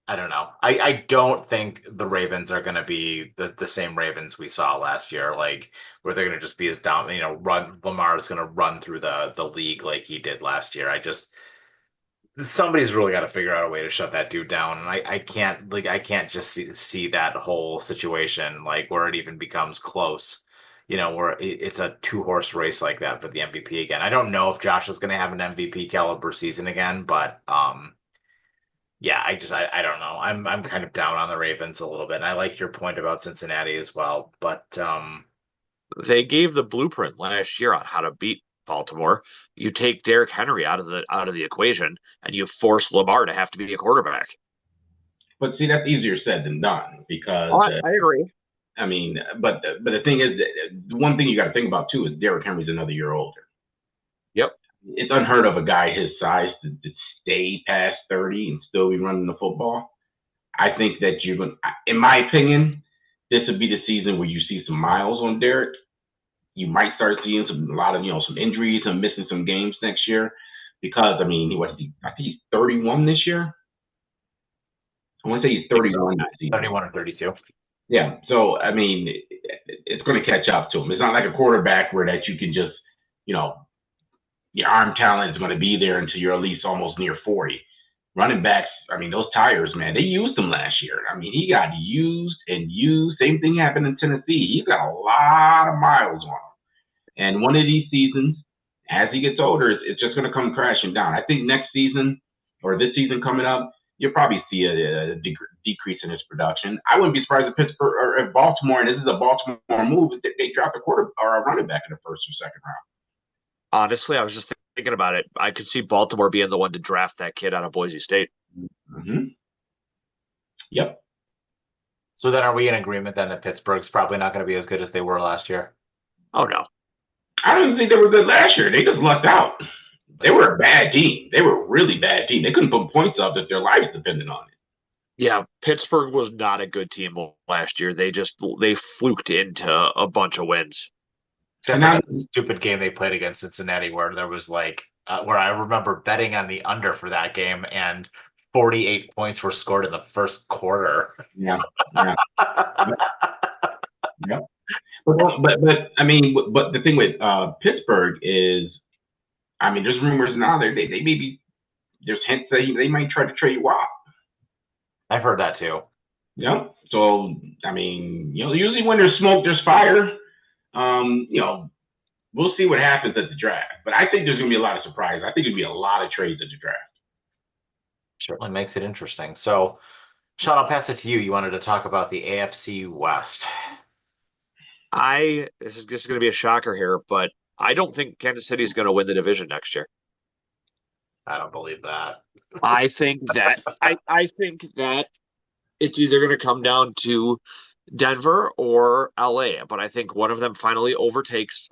I don't know. I don't think the Ravens are going to be the same Ravens we saw last year, like where they're going to just be as down, Lamar's going to run through the league like he did last year. Somebody's really got to figure out a way to shut that dude down. And I can't just see that whole situation like where it even becomes close. where it's a two-horse race like that for the MVP again. I don't know if Josh is going to have an MVP caliber season again, but yeah, I don't know. I'm kind of down on the Ravens a little bit. And I like your point about Cincinnati as well, but They gave the blueprint last year on how to beat Baltimore. You take Derrick Henry out of the equation, and you force Lamar to have to be a quarterback. But see, that's easier said than done Oh, because I agree. I mean, but the thing is, the one thing you got to think about too is Derrick Henry's another year older. Yep. It's unheard of a guy his size to stay past 30 and still be running the football. I think that you're going, in my opinion, this would be the season where you see some miles on Derrick. You might start seeing a lot of some injuries and missing some games next year because I mean, I think he's 31 this year. I want to say he's I think so. 31 this season. 31 or 32. Yeah, so I mean, it's going to catch up to him. It's not like a quarterback where that you can just, you know, your arm talent is going to be there until you're at least almost near 40. Running backs, I mean, those tires, man, they used them last year. I mean, he got used and used. Same thing happened in Tennessee. He's got a lot of miles on him. And one of these seasons, as he gets older, it's just going to come crashing down. I think next season or this season coming up, you'll probably see a decrease in his production. I wouldn't be surprised if Pittsburgh or if Baltimore, and this is a Baltimore move, if they draft a quarter or a running back in the first or second round. Honestly, I was just thinking about it. I could see Baltimore being the one to draft that kid out of Boise State. Mm-hmm. Yep. So then are we in agreement then that Pittsburgh's probably not going to be as good as they were last year? Oh no. I don't think they were good last year. They just lucked out. They were a bad team. They were a really bad team. They couldn't put points up if their lives depended on it. Yeah, Pittsburgh was not a good team last year. They fluked into a bunch of wins. Except for that stupid game they played against Cincinnati where there was where I remember betting on the under for that game and 48 points were scored in the first quarter. Yeah. Yeah. Yeah. But I mean, but the thing with Pittsburgh is, I mean, there's rumors now they maybe there's hints that they might try to trade you out. I've heard that too. Yeah. So I mean, usually when there's smoke, there's fire. We'll see what happens at the draft. But I think there's going to be a lot of surprises. I think there'll be a lot of trades at the draft. Certainly makes it interesting. So, Sean, I'll pass it to you. You wanted to talk about the AFC West. This is just going to be a shocker here, but I don't think Kansas City is going to win the division next year. I don't believe that. I think that it's either going to come down to Denver or LA, but I think one of them finally overtakes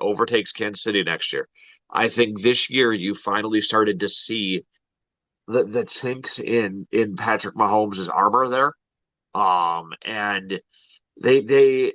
Kansas City next year. I think this year you finally started to see the chinks in Patrick Mahomes' armor there. And the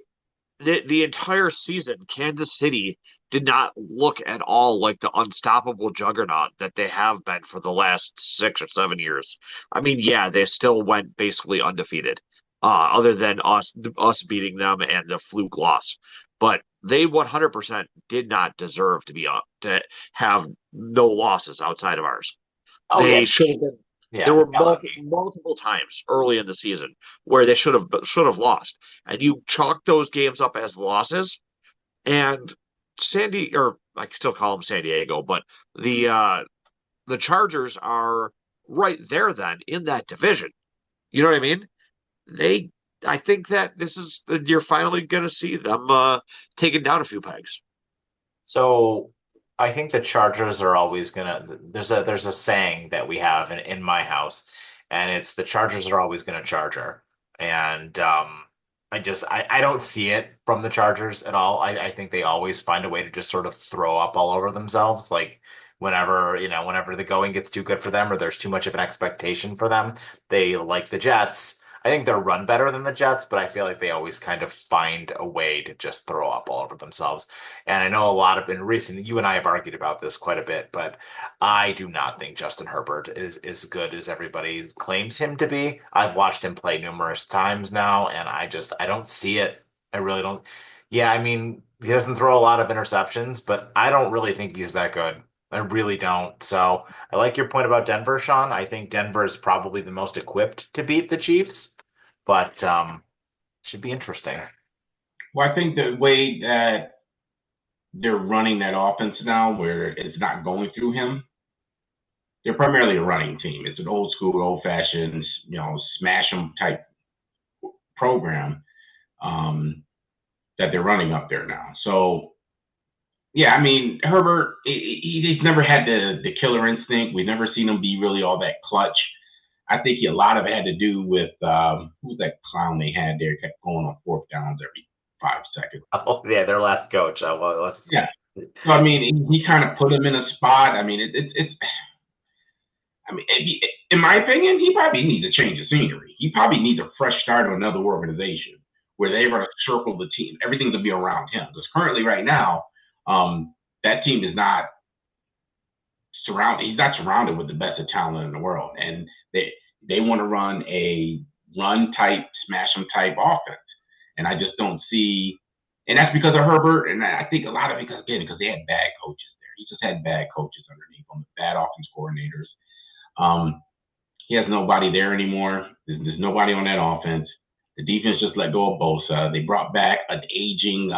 entire season, Kansas City did not look at all like the unstoppable juggernaut that they have been for the last 6 or 7 years. I mean, yeah, they still went basically undefeated, other than us beating them and the fluke loss. But they 100% did not deserve to have no losses outside of ours. Oh, they yeah. should have been. Yeah, there were multiple times early in the season where they should have lost, and you chalk those games up as losses. And I still call them San Diego, but the Chargers are right there then in that division. You know what I mean? I think that you're finally going to see them taking down a few pegs. So I think the Chargers are always gonna. There's a saying that we have in my house, and it's the Chargers are always gonna charger. And I don't see it from the Chargers at all. I think they always find a way to just sort of throw up all over themselves. Like whenever the going gets too good for them or there's too much of an expectation for them, they like the Jets. I think they're run better than the Jets, but I feel like they always kind of find a way to just throw up all over themselves. And I know a lot of in recent, you and I have argued about this quite a bit, but I do not think Justin Herbert is as good as everybody claims him to be. I've watched him play numerous times now, and I don't see it. I really don't. Yeah, I mean, he doesn't throw a lot of interceptions, but I don't really think he's that good. I really don't. So I like your point about Denver, Sean. I think Denver is probably the most equipped to beat the Chiefs, but should be interesting. Well, I think the way that they're running that offense now where it's not going through him. They're primarily a running team. It's an old school, old fashioned, smash 'em type program that they're running up there now. So yeah, I mean Herbert, he's never had the killer instinct. We've never seen him be really all that clutch. I think a lot of it had to do with who's that clown they had there kept going on fourth downs every 5 seconds. Oh yeah, their last coach. What's his Yeah. name? So I mean, he kind of put him in a spot. I mean, it's. I mean, in my opinion, he probably needs to change the scenery. He probably needs a fresh start on another organization where they're going to circle the team. Everything's going to be around him. Because currently, right now, that team is not surrounded. He's not surrounded with the best of talent in the world, and they want to run a run type, smash them type offense. And I just don't see. And that's because of Herbert, and I think a lot of it because they had bad coaches there. He just had bad coaches underneath him, bad offense coordinators. He has nobody there anymore. There's nobody on that offense. The defense just let go of Bosa. They brought back an aging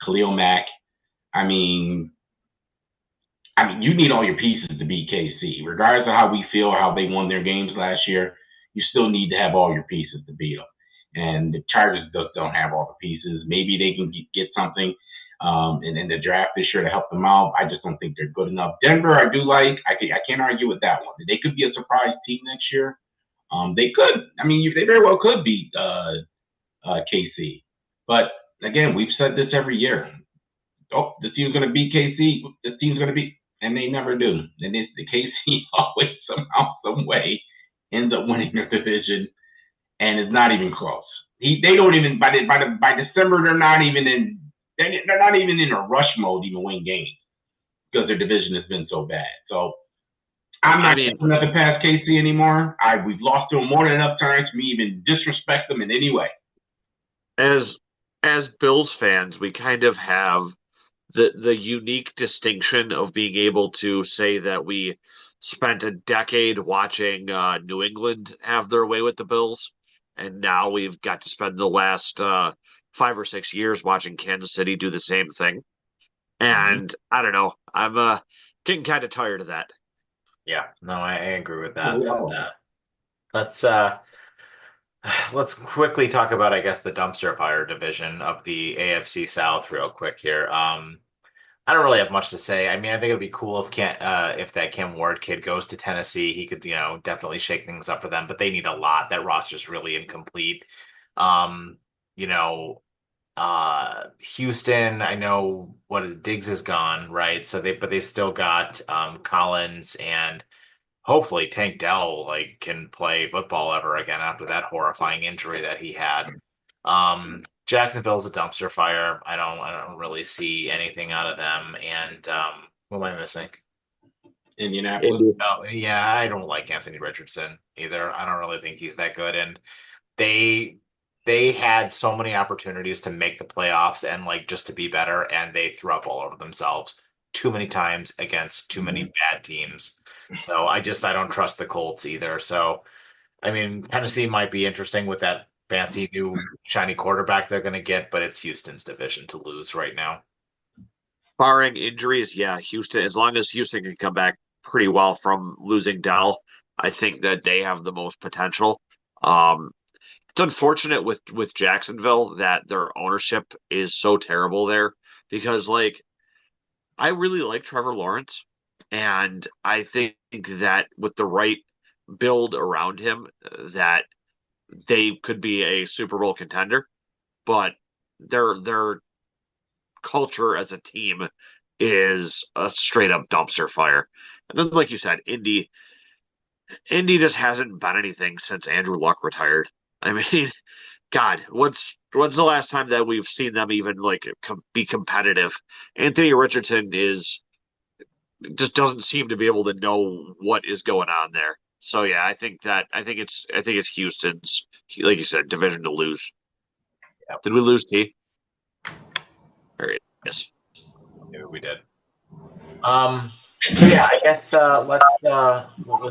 Khalil Mack. I mean, you need all your pieces to beat KC, regardless of how we feel, how they won their games last year. You still need to have all your pieces to beat them. And the Chargers just don't have all the pieces. Maybe they can get something and in the draft this year to help them out. I just don't think they're good enough. Denver, I do like. I can't argue with that one. They could be a surprise team next year. They could. I mean, they very well could beat KC. But again, we've said this every year. Oh, this team's going to beat KC. This team's going to beat, and they never do. And it's the KC always somehow, some way ends up winning their division, and it's not even close. They don't even by December they're not even in a rush mode to even win games because their division has been so bad. So I'm not nothing past KC anymore. We've lost to them more than enough times for me even disrespect them in any way. As Bills fans, we kind of have the unique distinction of being able to say that we spent a decade watching New England have their way with the Bills, and now we've got to spend the last 5 or 6 years watching Kansas City do the same thing. And I don't know, I'm getting kind of tired of that. Yeah, no, I agree with that. Let's let's quickly talk about, I guess, the dumpster fire division of the AFC South real quick here. I don't really have much to say. I mean, I think it'd be cool if that Kim Ward kid goes to Tennessee. He could, definitely shake things up for them, but they need a lot. That roster's really incomplete. Um, you know, Houston, I know what Diggs is gone, right? But they still got Collins and hopefully Tank Dell can play football ever again after that horrifying injury that he had. Jacksonville's a dumpster fire. I don't really see anything out of them. And what am I missing? Indianapolis. Oh, yeah, I don't like Anthony Richardson either. I don't really think he's that good. And they they had so many opportunities to make the playoffs and just to be better, and they threw up all over themselves too many times against too many bad teams. So I don't trust the Colts either. So I mean, Tennessee might be interesting with that fancy new shiny quarterback they're going to get, but it's Houston's division to lose right now. Barring injuries, yeah, Houston, as long as Houston can come back pretty well from losing Dell, I think that they have the most potential. It's unfortunate with Jacksonville that their ownership is so terrible there because I really like Trevor Lawrence, and I think that with the right build around him, that they could be a Super Bowl contender. But their culture as a team is a straight up dumpster fire. And then, like you said, Indy just hasn't been anything since Andrew Luck retired. I mean, God, what's the last time that we've seen them even be competitive? Anthony Richardson is just doesn't seem to be able to know what is going on there. So yeah, I think it's Houston's, like you said, division to lose. Yep. Did we lose T? Or yes. Maybe we did. So yeah, I guess let's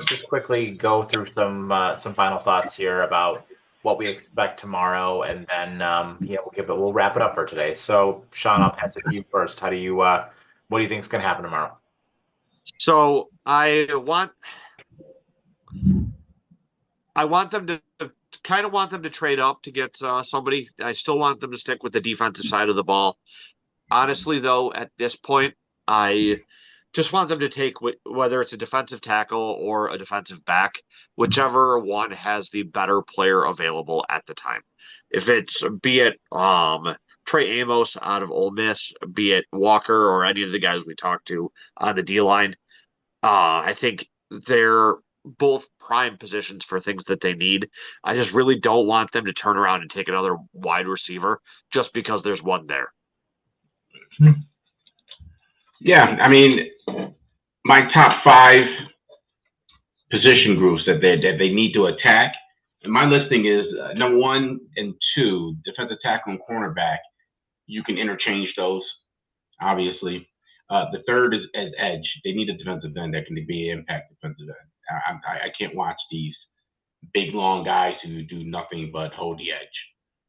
just quickly go through some final thoughts here about what we expect tomorrow, and then we'll wrap it up for today. So, Sean, I'll pass it to you first. What do you think is going to happen tomorrow? So I want them to kind of want them to trade up to get somebody. I still want them to stick with the defensive side of the ball. Honestly, though, at this point, I just want them to take whether it's a defensive tackle or a defensive back, whichever one has the better player available at the time. If it's be it Trey Amos out of Ole Miss, be it Walker or any of the guys we talked to on the D line, I think they're both prime positions for things that they need. I just really don't want them to turn around and take another wide receiver just because there's one there. Yeah, I mean, my top five position groups that they need to attack. And my listing is number 1 and 2, defensive tackle and cornerback. You can interchange those, obviously. The third is as edge. They need a defensive end that can be an impact defensive end. I can't watch these big long guys who do nothing but hold the edge.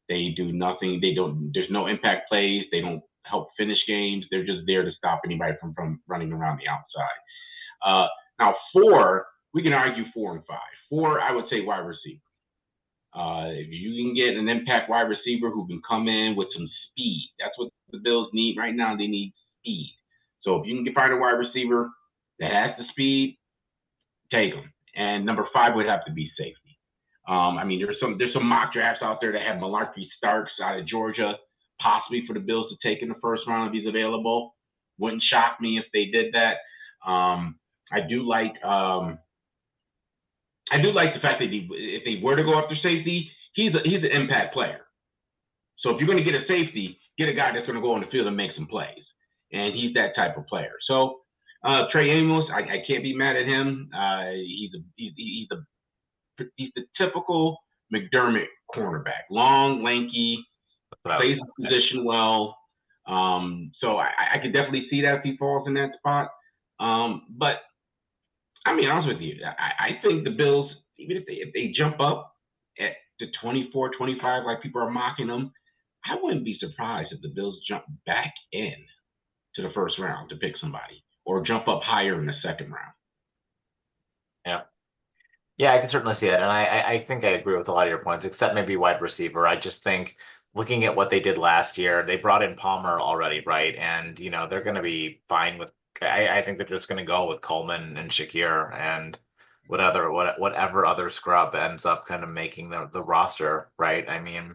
They do nothing. They don't. There's no impact plays. They don't help finish games. They're just there to stop anybody from running around the outside. Now 4, we can argue 4 and 5. 4, I would say wide receiver. If you can get an impact wide receiver who can come in with some speed, that's what the Bills need right now. They need speed. So if you can find a wide receiver that has the speed, take them. And number 5 would have to be safety. I mean, there's some mock drafts out there that have Malarkey Starks out of Georgia, possibly for the Bills to take in the first round if he's available. Wouldn't shock me if they did that. I do like the fact that if they were to go after safety, he's an impact player. So if you're going to get a safety, get a guy that's going to go on the field and make some plays, and he's that type of player. So Trey Amos, I can't be mad at him. He's the typical McDermott cornerback, long, lanky, plays the position well. So I could definitely see that if he falls in that spot. But I mean, honest with you, I think the Bills, even if they jump up at the 24, 25, like people are mocking them, I wouldn't be surprised if the Bills jump back in to the first round to pick somebody or jump up higher in the second round. Yeah. Yeah, I can certainly see that. And I think I agree with a lot of your points, except maybe wide receiver. I just think looking at what they did last year, they brought in Palmer already, right? And, they're going to be fine with, I think they're just going to go with Coleman and Shakir and whatever other scrub ends up kind of making the roster, right? I mean,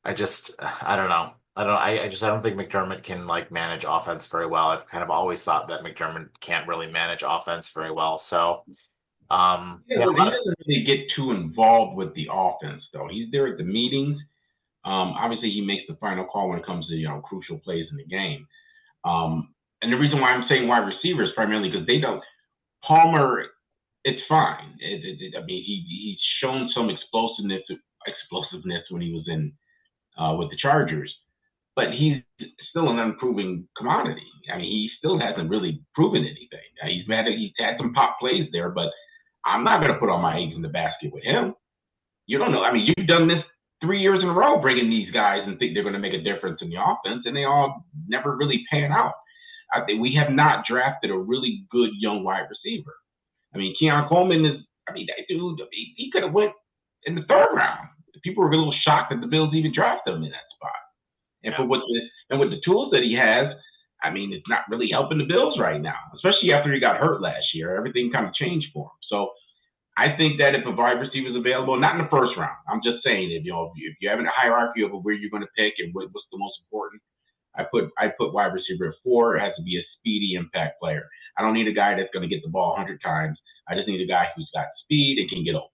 I don't know. I don't think McDermott can like manage offense very well. I've kind of always thought that McDermott can't really manage offense very well. So, He doesn't really get too involved with the offense, though. He's there at the meetings. Obviously, he makes the final call when it comes to crucial plays in the game. And the reason why I'm saying wide receiver is primarily because they don't. Palmer, it's fine. I mean, he's shown some explosiveness when he was in with the Chargers, but he's still an unproven commodity. I mean, he still hasn't really proven anything. He's had some pop plays there, but I'm not going to put all my eggs in the basket with him. You don't know. I mean, you've done this 3 years in a row, bringing these guys and think they're going to make a difference in the offense, and they all never really pan out. I think we have not drafted a really good young wide receiver. I mean, Keon Coleman is. I mean, that dude. He could have went in the third round. People were a little shocked that the Bills even drafted him in that spot. And with the tools that he has, I mean, it's not really helping the Bills right now, especially after he got hurt last year. Everything kind of changed for him. So I think that if a wide receiver is available, not in the first round, I'm just saying if you have a hierarchy of where you're going to pick and what's the most important, I put wide receiver at 4. It has to be a speedy impact player. I don't need a guy that's going to get the ball 100 times. I just need a guy who's got speed and can get open.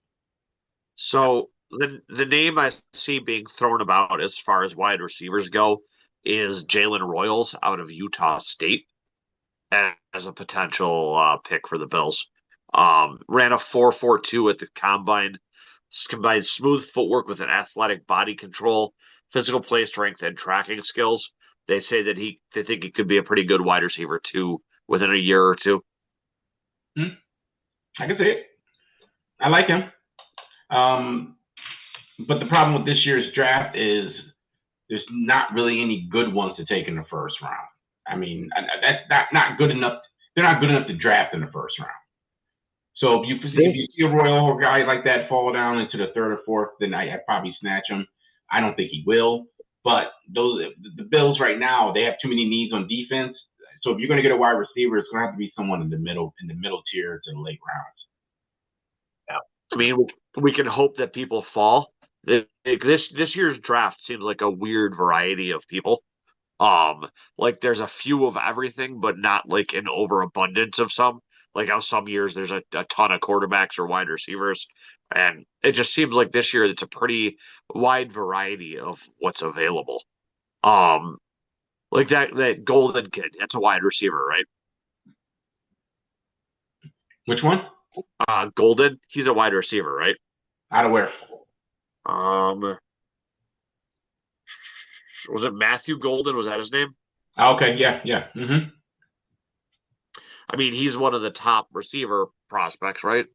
So the name I see being thrown about as far as wide receivers go is Jalen Royals out of Utah State as a potential pick for the Bills. Ran a 4.42 at the combine, combined smooth footwork with an athletic body control, physical play strength, and tracking skills. They say that they think he could be a pretty good wide receiver too within a year or two. I can see it. I like him. But the problem with this year's draft is there's not really any good ones to take in the first round. I mean, that's not good enough. They're not good enough to draft in the first round. So if you see a Royal guy like that fall down into the third or fourth, then I'd probably snatch him. I don't think he will. But the Bills right now, they have too many needs on defense. So if you're going to get a wide receiver, it's going to have to be someone in the middle tier to the late rounds. Yeah. I mean, we can hope that people fall. This year's draft seems like a weird variety of people. Like there's a few of everything, but not like an overabundance of some. Like how some years there's a ton of quarterbacks or wide receivers, and it just seems like this year it's a pretty wide variety of what's available. Um, like that Golden kid, that's a wide receiver, right? Which one? Golden, he's a wide receiver, right? Out of where? Um, was it Matthew Golden? Was that his name? Okay, yeah. Mm-hmm. I mean, he's one of the top receiver prospects, right?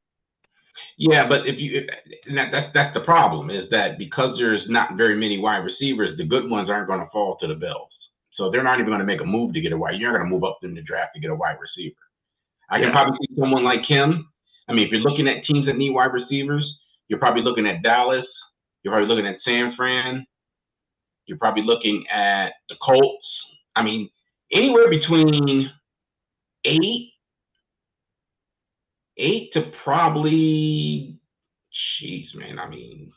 Yeah, but that's the problem is that because there's not very many wide receivers, the good ones aren't going to fall to the Bills. So they're not even going to make a move to get a wide. You're not going to move up in the draft to get a wide receiver. I can probably see someone like him. I mean, if you're looking at teams that need wide receivers, you're probably looking at Dallas. You're probably looking at San Fran. You're probably looking at the Colts. I mean, anywhere between eight to probably, jeez, man. I mean,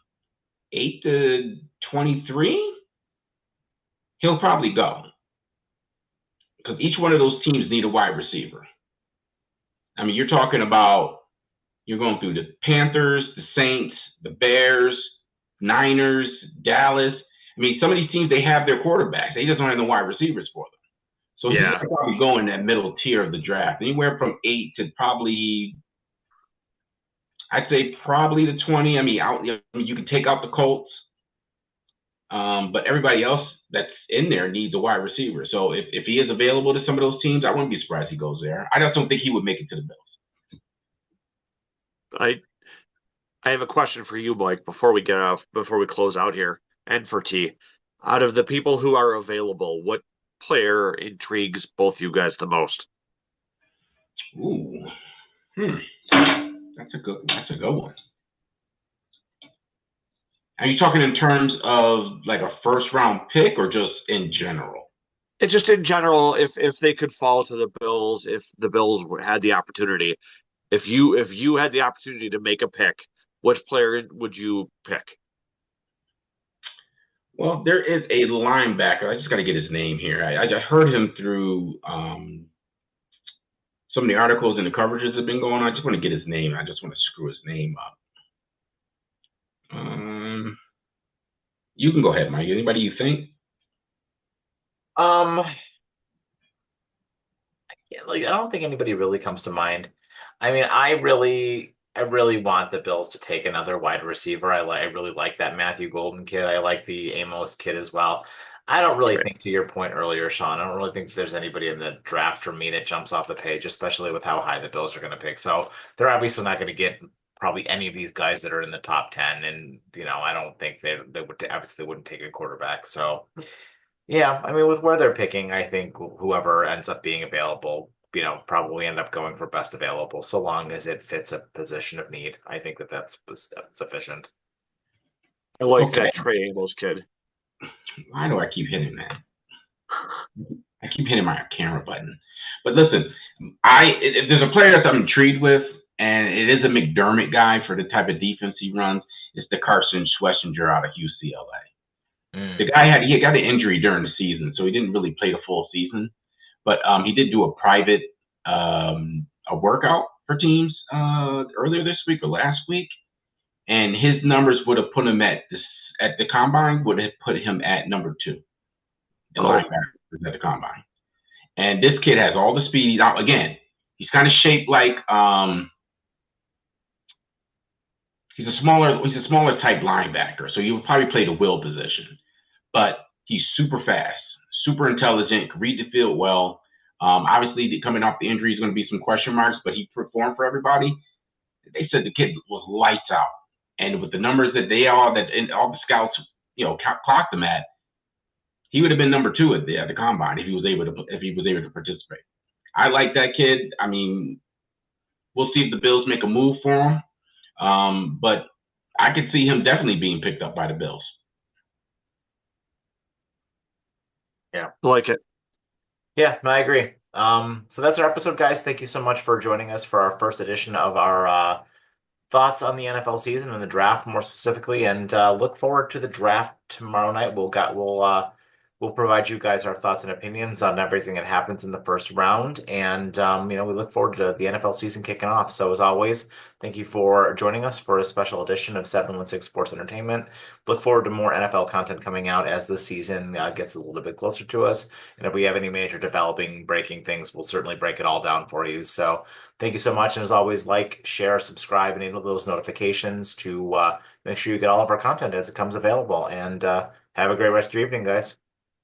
8 to 23, he'll probably go because each one of those teams need a wide receiver. I mean, you're talking about you're going through the Panthers, the Saints, the Bears, Niners, Dallas. I mean, some of these teams, they have their quarterbacks. They just don't have no wide receivers for them. So he's probably go in that middle tier of the draft, anywhere from 8 to probably, I'd say probably to 20. I mean, you can take out the Colts, but everybody else that's in there needs a wide receiver. So if he is available to some of those teams, I wouldn't be surprised he goes there. I just don't think he would make it to the Bills. I have a question for you, Mike, before we close out here, and for T. Out of the people who are available, what player intrigues both you guys the most? Ooh, that's a good one. Are you talking in terms of like a first round pick or just in general? It's just in general, if they could fall to the Bills, if the Bills had the opportunity, if you had the opportunity to make a pick, which player would you pick? Well, there is a linebacker. I just got to get his name here. I heard him through some of the articles and the coverages that have been going on. I just want to get his name. I just want to screw his name up. You can go ahead, Mike. Anybody you think? I don't think anybody really comes to mind. I mean, I really want the Bills to take another wide receiver. I really like that Matthew Golden kid. I like the Amos kid as well. I don't really think, to your point earlier, Sean, I don't really think there's anybody in the draft for me that jumps off the page, especially with how high the Bills are going to pick. So they're obviously not going to get probably any of these guys that are in the top 10. And, I don't think they would, obviously they wouldn't take a quarterback. So yeah, I mean, with where they're picking, I think whoever ends up being available, probably end up going for best available, so long as it fits a position of need. I think that's sufficient. I like that Trey Amos kid. Why do I keep hitting that? I keep hitting my camera button. But listen, if there's a player that I'm intrigued with, and it is a McDermott guy for the type of defense he runs, it's the Carson Schlesinger out of UCLA. The guy he got an injury during the season, so he didn't really play the full season. But he did do a private a workout for teams earlier this week or last week, and his numbers would have put him at the combine would have put him at number 2 in linebackers at the combine. And this kid has all the speed. Now again, he's kind of shaped like he's a smaller type linebacker, so he would probably play the will position. But he's super fast, super intelligent, can read the field well. Obviously, coming off the injury is going to be some question marks, but he performed for everybody. They said the kid was lights out. And with the numbers that they are, that and all the scouts, clocked him at, he would have been number 2 at the combine if he was able to participate. I like that kid. I mean, we'll see if the Bills make a move for him. But I could see him definitely being picked up by the Bills. Yeah. Like it. Yeah, no, I agree. So that's our episode, guys. Thank you so much for joining us for our first edition of our thoughts on the NFL season and the draft more specifically, and look forward to the draft tomorrow night. We'll provide you guys our thoughts and opinions on everything that happens in the first round, and we look forward to the NFL season kicking off. So as always, thank you for joining us for a special edition of 716 Sports Entertainment. Look forward to more NFL content coming out as the season gets a little bit closer to us, and if we have any major developing breaking things, we'll certainly break it all down for you. So thank you so much. And as always, like, share, subscribe, enable those notifications to make sure you get all of our content as it comes available. And have a great rest of your evening, guys.